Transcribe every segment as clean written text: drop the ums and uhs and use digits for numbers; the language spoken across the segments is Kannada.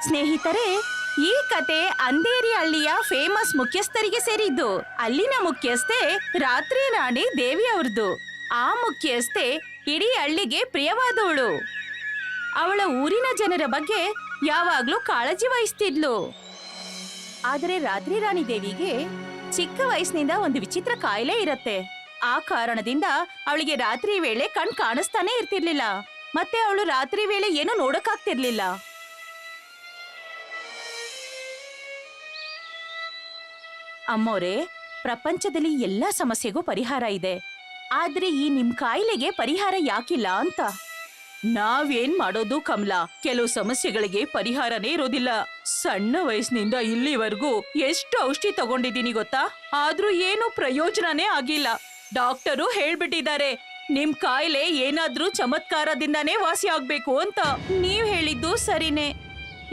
ಸ್ನೇಹಿತರೆ, ಈ ಕತೆ ಅಂಧೇರಿ ಹಳ್ಳಿಯ ಫೇಮಸ್ ಮುಖ್ಯಸ್ಥರಿಗೆ ಸೇರಿದ್ದು. ಅಲ್ಲಿನ ಮುಖ್ಯಸ್ಥೆ ರಾತ್ರಿ ರಾಣಿ ದೇವಿ ಅವ್ರದ್ದು. ಆ ಮುಖ್ಯಸ್ಥೆ ಇಡೀ ಹಳ್ಳಿಗೆ ಪ್ರಿಯವಾದವಳು. ಅವಳ ಊರಿನ ಜನರ ಬಗ್ಗೆ ಯಾವಾಗ್ಲೂ ಕಾಳಜಿ ವಹಿಸ್ತಿದ್ಲು. ಆದ್ರೆ ರಾತ್ರಿ ರಾಣಿ ದೇವಿಗೆ ಚಿಕ್ಕ ವಯಸ್ಸಿನಿಂದ ಒಂದು ವಿಚಿತ್ರ ಕಾಯಿಲೆ ಇರತ್ತೆ. ಆ ಕಾರಣದಿಂದ ಅವಳಿಗೆ ರಾತ್ರಿ ವೇಳೆ ಕಣ್ ಕಾಣಿಸ್ತಾನೆ ಇರ್ತಿರ್ಲಿಲ್ಲ. ಮತ್ತೆ ಅವಳು ರಾತ್ರಿ ವೇಳೆ ಏನೂ ನೋಡಕ್ಕಾಗ್ತಿರ್ಲಿಲ್ಲ. ಅಮ್ಮೋರೆ, ಪ್ರಪಂಚದಲ್ಲಿ ಎಲ್ಲಾ ಸಮಸ್ಯೆಗೂ ಪರಿಹಾರ ಇದೆ. ಆದ್ರೆ ಈ ನಿಮ್ ಕಾಯಿಲೆಗೆ ಪರಿಹಾರ ಯಾಕಿಲ್ಲ ಅಂತ ನಾವೇನ್ ಮಾಡೋದು ಕಮಲಾ? ಕೆಲವು ಸಮಸ್ಯೆಗಳಿಗೆ ಪರಿಹಾರನೇ ಇರೋದಿಲ್ಲ. ಸಣ್ಣ ವಯಸ್ಸಿನಿಂದ ಇಲ್ಲಿವರೆಗೂ ಎಷ್ಟು ಔಷಧಿ ತಗೊಂಡಿದ್ದೀನಿ ಗೊತ್ತಾ? ಆದ್ರೂ ಏನು ಪ್ರಯೋಜನನೇ ಆಗಿಲ್ಲ. ಡಾಕ್ಟರು ಹೇಳ್ಬಿಟ್ಟಿದ್ದಾರೆ, ನಿಮ್ ಕಾಯಿಲೆ ಏನಾದ್ರೂ ಚಮತ್ಕಾರದಿಂದಾನೇ ವಾಸಿ ಆಗ್ಬೇಕು ಅಂತ. ನೀವ್ ಹೇಳಿದ್ದು ಸರಿನೇ.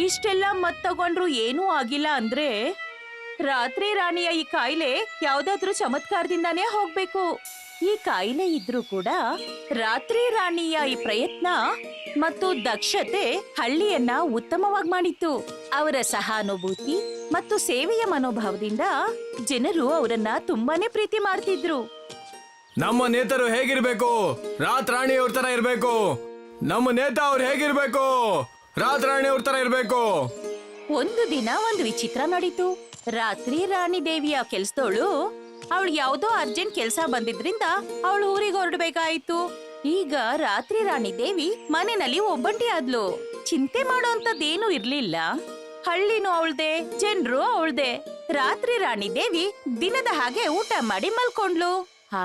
ಇಷ್ಟೆಲ್ಲ ಮತ್ ತಗೊಂಡ್ರು ಏನೂ ಆಗಿಲ್ಲ ಅಂದ್ರೆ ರಾತ್ರಿ ರಾಣಿಯ ಈ ಕಾಯಿಲೆ ಯಾವ್ದಾದ್ರೂ ಚಮತ್ಕಾರದಿಂದಾನೇ ಹೋಗ್ಬೇಕು. ಈ ಕಾಯಿಲೆ ಇದ್ರೂ ಕೂಡ ರಾತ್ರಿ ರಾಣಿಯ ಈ ಪ್ರಯತ್ನ ಮತ್ತು ದಕ್ಷತೆ ಹಳ್ಳಿಯನ್ನ ಉತ್ತಮವಾಗಿ ಮಾಡಿತ್ತು. ಅವರ ಸಹಾನುಭೂತಿ ಮತ್ತು ಸೇವೆಯ ಮನೋಭಾವದಿಂದ ಜನರು ಅವರನ್ನ ತುಂಬಾನೇ ಪ್ರೀತಿ ಮಾಡ್ತಿದ್ರು. ನಮ್ಮ ನೇತರು ಹೇಗಿರ್ಬೇಕು? ರಾತ್ರಾಣಿ ಅವ್ರ ತರ ಇರ್ಬೇಕು. ನಮ್ಮ ನೇತಾ ಅವ್ರು ಹೇಗಿರ್ಬೇಕು? ರಾತ್ರಾಣಿ ಅವ್ರ ತರ ಇರ್ಬೇಕು. ಒಂದು ದಿನ ಒಂದು ವಿಚಿತ್ರ ನಡೀತು. ರಾತ್ರಿ ರಾಣಿ ದೇವಿಯ ಕೆಲ್ಸದವಳು ಅವಳು ಯಾವ್ದೋ ಅರ್ಜೆಂಟ್ ಕೆಲ್ಸ ಬಂದಿದ್ರಿಂದ ಅವಳು ಊರಿಗೆ ಹೊರಡ್ಬೇಕಾಯ್ತು. ಈಗ ರಾತ್ರಿ ರಾಣಿ ದೇವಿ ಮನೆಯಲ್ಲಿ ಒಬ್ಬಂಟಿ ಆದ್ಲು. ಚಿಂತೆ ಮಾಡೋಂಥದ್ದೇನು ಇರ್ಲಿಲ್ಲ. ಹಳ್ಳಿನೂ ಅವಳ್ದೆ, ಜನರು ಅವಳ್ದೆ. ರಾತ್ರಿ ರಾಣಿ ದೇವಿ ದಿನದ ಹಾಗೆ ಊಟ ಮಾಡಿ ಮಲ್ಕೊಂಡ್ಲು.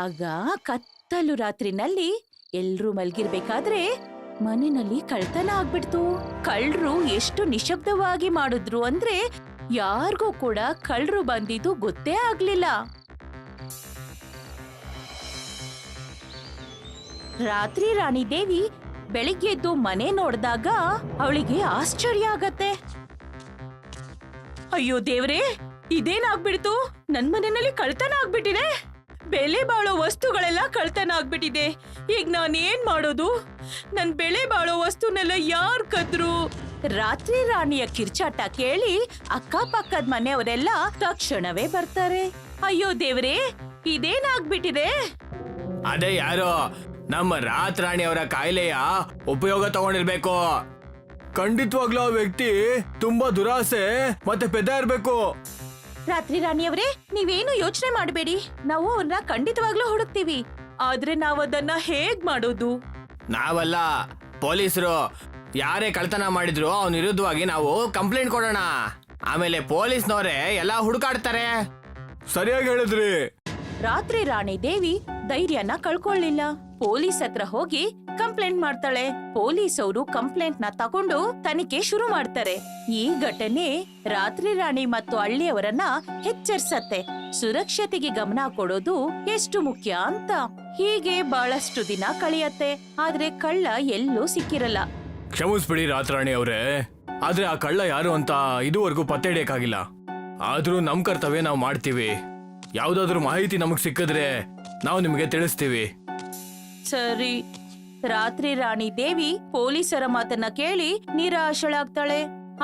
ಆಗ ಕತ್ತಲು ರಾತ್ರಿನಲ್ಲಿ ಎಲ್ರೂ ಮಲ್ಗಿರ್ಬೇಕಾದ್ರೆ ಮನೆಯಲ್ಲಿ ಕಳ್ತನ ಆಗ್ಬಿಡ್ತು. ಕಳ್ರು ಎಷ್ಟು ನಿಶಬ್ದವಾಗಿ ಮಾಡಿದ್ರು ಅಂದ್ರೆ ಯಾರಿಗೂ ಕೂಡ ಕಳ್ರು ಬಂದಿದ್ದು ಗೊತ್ತೇ ಆಗ್ಲಿಲ್ಲ. ರಾತ್ರಿ ರಾಣಿ ದೇವಿ ಬೆಳಿಗ್ಗೆ ಎದ್ದು ಮನೆ ನೋಡಿದಾಗ ಅವಳಿಗೆ ಆಶ್ಚರ್ಯ ಆಗತ್ತೆ. ಅಯ್ಯೋ ದೇವ್ರೇ, ಇದೇನಾಗ್ಬಿಡ್ತು? ನನ್ ಮನೆಯಲ್ಲಿ ಕಳ್ತನ ಆಗ್ಬಿಟ್ಟಿದೆ. ಬೆಲೆ ಬಾಳೋ ವಸ್ತುಗಳೆಲ್ಲ ಕಳ್ತನ ಆಗ್ಬಿಟ್ಟಿದೆ. ಈಗ ನಾನೇನ್ ಮಾಡೋದು? ನನ್ ಬೆಲೆ ಬಾಳೋ ವಸ್ತುನೆಲ್ಲ ಯಾರ್ ಕದ್ರು? ರಾತ್ರಿ ರಾಣಿಯ ಕಿರ್ಚಾಟ ಕೇಳಿ ಅಕ್ಕಪಕ್ಕದ ಮನೆಯವರೆಲ್ಲ ತಕ್ಷಣವೇ ಬರ್ತಾರೆ. ಅಯ್ಯೋ ದೇವ್ರೇ, ಇದೇನಾಗ್ಬಿಟ್ಟಿದೆ? ಅದೇ ಯಾರೋ ನಮ್ಮ ರಾತ್ರಾಣಿ ಅವರ ಕಾಯಿಲೆಯ ಉಪಯೋಗ ತಗೊಂಡಿರ್ಬೇಕು. ಖಂಡಿತವಾಗ್ಲೂ ಆ ವ್ಯಕ್ತಿ ತುಂಬಾ ದುರಾಸೆ ಮತ್ತೆ ಪೆದ್ದ ಇರ್ಬೇಕು. ರಾತ್ರಿ ರಾಣಿಯವರೇ, ನೀವೇನು ಯೋಚನೆ ಮಾಡಬೇಡಿ. ನಾವು ಅವ್ರನ್ನ ಖಂಡಿತವಾಗ್ಲೂ ಹುಡುಕ್ತೀವಿ. ಆದ್ರೆ ನಾವದನ್ನ ಹೇಗ್ ಮಾಡೋದು? ನಾವಲ್ಲ, ಪೊಲೀಸರು. ಯಾರೇ ಕಳ್ತನ ಮಾಡಿದ್ರು ಅವನ ವಿರುದ್ಧವಾಗಿ ನಾವು ಕಂಪ್ಲೇಂಟ್ ಕೊಡೋಣ. ಆಮೇಲೆ ಪೊಲೀಸ್ನವರೇ ಎಲ್ಲಾ ಹುಡುಕಾಡ್ತಾರೆ. ಸರಿಯಾಗಿ ಹೇಳಿದ್ರಿ. ರಾತ್ರಿ ರಾಣಿ ದೇವಿ ಧೈರ್ಯನ ಕಳ್ಕೊಳ್ಳಿಲ್ಲ. ಪೊಲೀಸ್ ಹತ್ರ ಹೋಗಿ ಕಂಪ್ಲೇಂಟ್ ಮಾಡ್ತಾಳೆ. ಪೊಲೀಸ್ ಅವರು ಕಂಪ್ಲೇಂಟ್ ನ ತಗೊಂಡು ತನಿಖೆ ಶುರು ಮಾಡ್ತಾರೆ. ಈ ಘಟನೆ ರಾತ್ರಿ ರಾಣಿ ಮತ್ತು ಹಳ್ಳಿಯವರನ್ನ ಎಚ್ಚರಿಸತ್ತೆ. ಸುರಕ್ಷತೆಗೆ ಗಮನ ಕೊಡೋದು ಎಷ್ಟು ಮುಖ್ಯ ಅಂತ. ಹೀಗೆ ಬಹಳಷ್ಟು ದಿನ ಕಳೆಯತ್ತೆ. ಆದ್ರೆ ಕಳ್ಳ ಎಲ್ಲೂ ಸಿಕ್ಕಿರಲ್ಲ. ಕ್ಷಮಿಸ್ಬಿಡಿ ರಾತ್ರಾಣಿ ಅವರೇ, ಆದ್ರೆ ಆ ಕಳ್ಳ ಯಾರು ಅಂತ ಇದುವರೆಗೂ ಪತ್ತೆ ಹಿಡಿಯಕ್ಕಾಗಿಲ್ಲ. ಆದ್ರೂ ನಮ್ ಕರ್ತವ್ಯ ನಾವು ಮಾಡ್ತೀವಿ. ಯಾವ್ದಾದ್ರು ಮಾಹಿತಿ ನಮಗ್ ಸಿಕ್ಕಿದ್ರೆ ನಾವು ನಿಮ್ಗೆ ತಿಳಿಸ್ತೀವಿ. ಸರಿ. ರಾತ್ರಿ ರಾಣಿ ದೇವಿ ಪೊಲೀಸರ ಮಾತನ್ನ ಕೇಳಿ ನಿರಾಶಳಾಗ್ತಾಳೆ.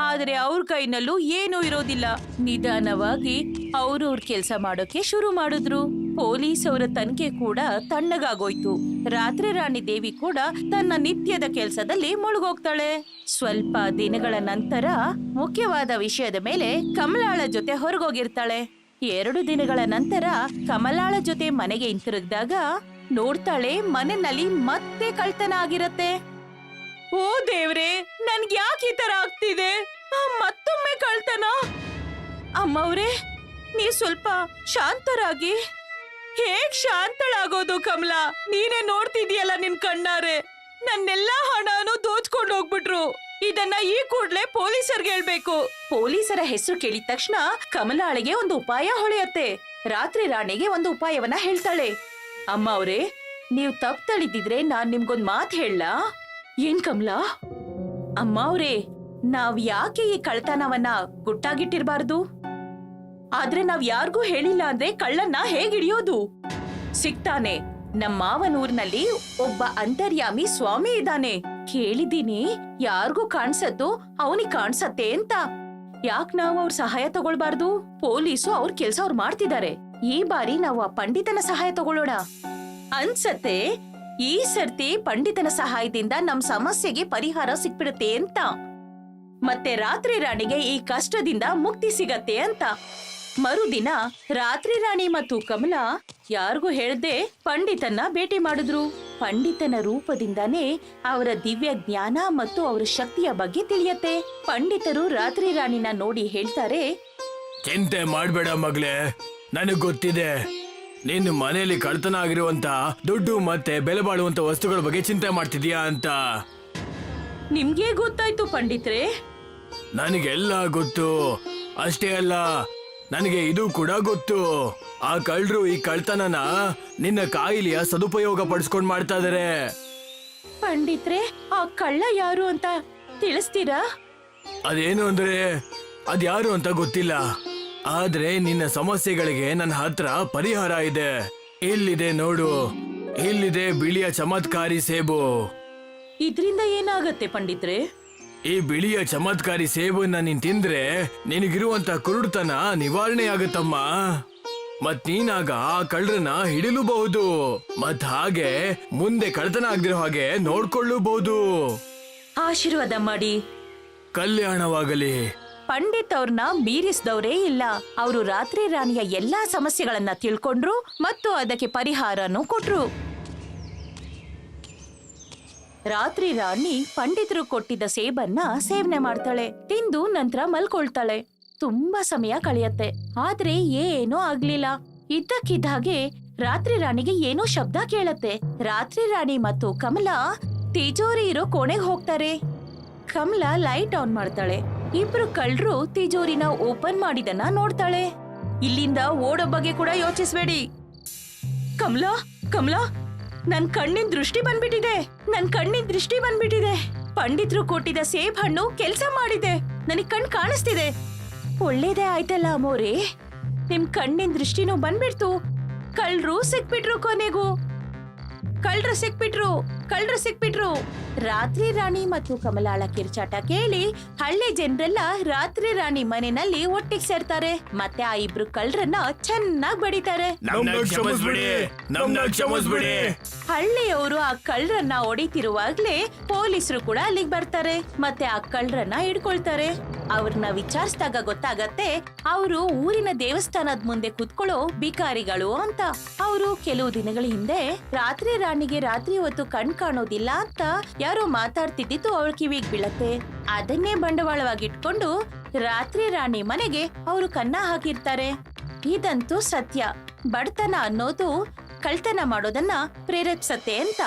ಆದ್ರೆ ಅವ್ರ ಕೈನಲ್ಲೂ ಏನೂ ಇರೋದಿಲ್ಲ. ನಿಧಾನವಾಗಿ ಅವ್ರ ಕೆಲ್ಸ ಮಾಡೋಕೆ ಶುರು ಮಾಡಿದ್ರು. ಪೊಲೀಸ್ ಅವರ ತನಿಖೆ ಕೂಡ ತಣ್ಣಗಾಗೋಯ್ತು. ರಾತ್ರಿ ರಾಣಿ ದೇವಿ ಕೂಡ ತನ್ನ ನಿತ್ಯದ ಕೆಲ್ಸದಲ್ಲಿ ಮುಳುಗೋಗ್ತಾಳೆ. ಸ್ವಲ್ಪ ದಿನಗಳ ನಂತರ ಮುಖ್ಯವಾದ ವಿಷಯದ ಮೇಲೆ ಕಮಲಾಳ ಜೊತೆ ಹೊರಗೋಗಿರ್ತಾಳೆ. 2 ದಿನಗಳ ನಂತರ ಕಮಲಾಳ ಜೊತೆ ಮನೆಗೆ ಹಿಂತಿರುಗಿದಾಗ ನೋಡ್ತಾಳೆ, ಮನೆಯಲ್ಲಿ ಮತ್ತೆ ಕಳ್ತನ ಆಗಿರತ್ತೆ. ಓ ದೇವ್ರೆ, ನನ್ಗೆ ಯಾಕೆ ಈ ತರ ಆಗ್ತಿದೆ? ಮತ್ತೊಮ್ಮೆ ಕಳ್ತನ? ಅಮ್ಮವ್ರೆ, ನೀವ್ ಸ್ವಲ್ಪ ಶಾಂತರಾಗಿ. ಹೇಗ್ ಶಾಂತಳಾಗೋದು ಕಮಲಾ? ನೀನೇ ನೋಡ್ತಿದೀಯಲ್ಲ ನಿನ್ ಕಣ್ಣಾರೆ. ನನ್ನೆಲ್ಲಾ ಹಣನು ದೋಚ್ಕೊಂಡು ಹೋಗ್ಬಿಟ್ರು. ಇದನ್ನ ಈ ಕೂಡ್ಲೆ ಪೊಲೀಸರ್ಗೆ ಹೇಳ್ಬೇಕು. ಪೊಲೀಸರ ಹೆಸರು ಕೇಳಿದ ತಕ್ಷಣ ಕಮಲಾಳಿಗೆ ಒಂದು ಉಪಾಯ ಹೊಳೆಯತ್ತೆ. ರಾತ್ರಿ ರಾಣಿಗೆ ಒಂದು ಉಪಾಯವನ್ನ ಹೇಳ್ತಾಳೆ. ಅಮ್ಮ ಅವ್ರೆ, ನೀವ್ ತಪ್ಪು ತಿಳಿದಿದ್ರೆ ನಾನ್ ನಿಮ್ಗೊಂದ್ ಮಾತ್ ಹೇಳಲಾ? ಏನ್ ಕಮಲಾ? ಅಮ್ಮ ಅವ್ರೆ, ನಾವ್ ಯಾಕೆ ಈ ಕಳ್ತನವನ್ನ ಗುಟ್ಟಾಗಿಟ್ಟಿರ್ಬಾರ್ದು? ಆದ್ರೆ ನಾವ್ ಯಾರಿಗೂ ಹೇಳಿಲ್ಲ ಅಂದ್ರೆ ಕಳ್ಳನ್ನ ಹೇಗ್ ಹಿಡಿಯೋದು? ಸಿಗ್ತಾನೆ. ನಮ್ಮ ಮಾವನೂರಿನಲ್ಲಿ ಒಬ್ಬ ಅಂತರ್ಯಾಮಿ ಸ್ವಾಮಿ ಇದ್ದಾನೆ. ಕೇಳಿದೀನಿ, ಯಾರಿಗೂ ಕಾಣ್ಸತ್ತು ಅವನಿಗೆ ಕಾಣ್ಸತ್ತೆ ಅಂತ. ಯಾಕ್ ನಾವು ಅವ್ರ ಸಹಾಯ ತಗೊಳ್ಬಾರ್ದು? ಪೊಲೀಸು ಅವ್ರ ಕೆಲ್ಸ ಅವ್ರು ಮಾಡ್ತಿದ್ದಾರೆ. ಈ ಬಾರಿ ನಾವು ಆ ಪಂಡಿತನ ಸಹಾಯ ತಗೊಳ್ಳೋಣ ಅನ್ಸತ್ತೆ. ಈ ಸರ್ತಿ ಪಂಡಿತನ ಸಹಾಯದಿಂದ ನಮ್ ಸಮಸ್ಯೆಗೆ ಪರಿಹಾರ ಸಿಕ್ಬಿಡುತ್ತೆ ಅಂತ. ಮತ್ತೆ ರಾತ್ರಿ ರಾಣಿಗೆ ಈ ಕಷ್ಟದಿಂದ ಮುಕ್ತಿ ಸಿಗತ್ತೆ ಅಂತ. ಮರುದಿನ ರಾತ್ರಿ ರಾಣಿ ಮತ್ತು ಕಮಲ ಯಾರಿಗೂ ಹೇಳ್ದೆ ಪಂಡಿತನ್ನ ಭೇಟಿ ಮಾಡಿದ್ರು. ಪಂಡಿತನ ರೂಪದಿಂದಾನೇ ಅವರ ದಿವ್ಯ ಜ್ಞಾನ ಮತ್ತು ಅವರ ಶಕ್ತಿಯ ಬಗ್ಗೆ ತಿಳಿಯತ್ತೆ. ಪಂಡಿತರು ರಾತ್ರಿ ರಾಣಿನ ನೋಡಿ ಹೇಳ್ತಾರೆ, ಚಿಂತೆ ಮಾಡ್ಬೇಡ ಮಗ್ಲೇ, ನನಗ್ ಗೊತ್ತಿದೆ ನೀನು ಮನೆಯಲ್ಲಿ ಕಳ್ತನ ಆಗಿರುವಂತ ದುಡ್ಡು ಮತ್ತೆ ಬೆಲೆ ಬಾಳುವಂತ ವಸ್ತುಗಳ ಬಗ್ಗೆ ಚಿಂತೆ ಮಾಡ್ತಿದ್ಯಾ ಅಂತ. ನಿಮ್ಗೆ ಗೊತ್ತಾಯ್ತು ಪಂಡಿತ್ರೆ? ನನಗೆಲ್ಲ ಗೊತ್ತು. ಅಷ್ಟೇ ಅಲ್ಲ, ನನಗೆ ಇದು ಕೂಡ ಗೊತ್ತು. ಆ ಕಳ್ಳರು ಈ ಕಳ್ತನನ ನಿನ್ನ ಕಾಯಿಲೆಯ ಸದುಪಯೋಗ ಪಡಿಸ್ಕೊಂಡ್ ಮಾಡ್ತಾ ಇದಾರೆ. ಪಂಡಿತ್ರೆ, ಆ ಕಳ್ಳ ಯಾರು ಅಂತ ತಿಳಿಸ್ತೀರಾ? ಅದೇನು ಅಂದ್ರೆ ಅದ್ಯಾರು ಅಂತ ಗೊತ್ತಿಲ್ಲ. ಆದ್ರೆ ನಿನ್ನ ಸಮಸ್ಯೆಗಳಿಗೆ ನನ್ನ ಹತ್ರ ಪರಿಹಾರ ಇದೆ. ಇಲ್ಲಿದೆ ನೋಡು, ಇಲ್ಲಿದೆ ಬಿಳಿಯ ಚಮತ್ಕಾರಿ ಸೇಬು. ಇದ್ರಿಂದ ಏನಾಗತ್ತೆ ಪಂಡಿತ್ರೆ? ಈ ಬಿಳಿಯ ಚಮತ್ಕಾರಿ ಸೇಬನ್ನ ನೀನ್ ತಿಂದ್ರೆ ನಿನಗಿರುವಂತ ಕುರುಡುತನ ನಿವಾರಣೆ ಆಗುತ್ತಮ್ಮ. ಮತ್ ನೀನಾಗ ಆ ಕಳ್ಳರನ್ನ ಹಿಡಿಲೂಬಹುದು. ಮತ್ ಹಾಗೆ ಮುಂದೆ ಕಳ್ತನ ಆಗದಿರೋ ಹಾಗೆ ನೋಡ್ಕೊಳ್ಳಬಹುದು. ಆಶೀರ್ವಾದ ಮಾಡಿ. ಕಲ್ಯಾಣವಾಗಲಿ. ಪಂಡಿತ್ ಅವ್ರನ್ನ ಮೀರಿಸಿದವರೇ ಇಲ್ಲ. ಅವರು ರಾತ್ರಿ ರಾಣಿಯ ಎಲ್ಲಾ ಸಮಸ್ಯೆಗಳನ್ನ ತಿಳ್ಕೊಂಡ್ರು ಮತ್ತು ಅದಕ್ಕೆ ಪರಿಹಾರನೂ ಕೊಟ್ರು. ರಾತ್ರಿ ರಾಣಿ ಪಂಡಿತರು ಕೊಟ್ಟಿದ್ದ ಸೇಬನ್ನ ಸೇವನೆ ಮಾಡ್ತಾಳೆ. ತಿಂದು ನಂತರ ಮಲ್ಕೊಳ್ತಾಳೆ. ತುಂಬಾ ಸಮಯ ಕಳೆಯತ್ತೆ, ಆದ್ರೆ ಏನೂ ಆಗ್ಲಿಲ್ಲ. ಇದ್ದಕ್ಕಿದ್ದ ಹಾಗೆ ರಾತ್ರಿ ರಾಣಿಗೆ ಏನೋ ಶಬ್ದ ಕೇಳತ್ತೆ. ರಾತ್ರಿ ರಾಣಿ ಮತ್ತು ಕಮಲ ತಿಜೋರಿ ಇರೋ ಕೋಣೆಗೆ ಹೋಗ್ತಾರೆ. ಕಮಲ ಲೈಟ್ ಆನ್ ಮಾಡ್ತಾಳೆ. ಇಬ್ರು ಕಳ್ಳರು ತಿಜೋರಿನ ಓಪನ್ ಮಾಡಿದನ್ನ ನೋಡ್ತಾಳೆ. ಇಲ್ಲಿಂದ ಓಡೋ ಬಗ್ಗೆ ಕೂಡ ಯೋಚಿಸ್ಬೇಡಿ. ಕಮಲಾ, ಕಮಲಾ, ನನ್ ಕಣ್ಣಿನ ದೃಷ್ಟಿ ಬಂದ್ಬಿಟ್ಟಿದೆ. ಪಂಡಿತರು ಕೊಟ್ಟಿದ್ದ ಸೇಬ್ ಹಣ್ಣು ಕೆಲ್ಸ ಮಾಡಿದೆ. ನನಗ್ ಕಣ್ ಕಾಣಿಸ್ತಿದೆ. ಒಳ್ಳೇದೇ ಆಯ್ತಲ್ಲ ಅಮ್ಮೋರೆ, ನಿಮ್ ಕಣ್ಣಿನ ದೃಷ್ಟಿನೂ ಬಂದ್ಬಿಡ್ತು. ಕಳ್ಳರು ಸಿಕ್ಬಿಟ್ರು. ಕೊನೆಗೂ ಕಳ್ಳರು ಸಿಕ್ಬಿಟ್ರು. ರಾತ್ರಿ ರಾಣಿ ಮತ್ತು ಕಮಲಾಳ ಕಿರ್ಚಾಟ ಕೇಳಿ ಹಳ್ಳಿ ಜನರೆಲ್ಲ ರಾತ್ರಿ ರಾಣಿ ಮನೆಯಲ್ಲಿ ಒಟ್ಟಿಗೆ ಸೇರ್ತಾರೆ. ಮತ್ತೆ ಆ ಇಬ್ರು ಕಳ್ಳರನ್ನ ಚೆನ್ನಾಗಿ ಬಡಿತಾರೆ. ಹಳ್ಳಿಯವರು ಆ ಕಳ್ಳರನ್ನ ಹೊಡಿತಿರುವಾಗ್ಲೇ ಪೊಲೀಸರು ಕೂಡ ಅಲ್ಲಿಗೆ ಬರ್ತಾರೆ. ಮತ್ತೆ ಆ ಕಳ್ಳರನ್ನ ಹಿಡ್ಕೊಳ್ತಾರೆ. ಅವ್ರನ್ನ ವಿಚಾರಿಸಿದಾಗ ಗೊತ್ತಾಗತ್ತೆ ಅವರು ಊರಿನ ದೇವಸ್ಥಾನದ ಮುಂದೆ ಕುತ್ಕೊಳ್ಳೋ ಬಿಕಾರಿಗಳು ಅಂತ. ಅವರು ಕೆಲವು ದಿನಗಳ ಹಿಂದೆ ರಾತ್ರಿ ರಾಣಿಗೆ ರಾತ್ರಿ ಹೊತ್ತು ಕಣ್ ಕಾಣೋದಿಲ್ಲ ಅಂತ ಯಾರೋ ಮಾತಾಡ್ತಿದ್ದಿದ್ದು ಅವಳ ಕಿವಿಗೆ ಬೀಳತ್ತೆ. ಅದನ್ನೇ ಬಂಡವಾಳವಾಗಿಟ್ಕೊಂಡು ರಾತ್ರಿ ರಾಣಿ ಮನೆಗೆ ಅವರು ಕನ್ನ ಹಾಕಿರ್ತಾರೆ. ಇದಂತೂ ಸತ್ಯ. ಬಡತನ ಅನ್ನೋದು ಕಳ್ತನ ಮಾಡೋದನ್ನ ಪ್ರೇರೇಪಿಸತ್ತೆ ಅಂತ.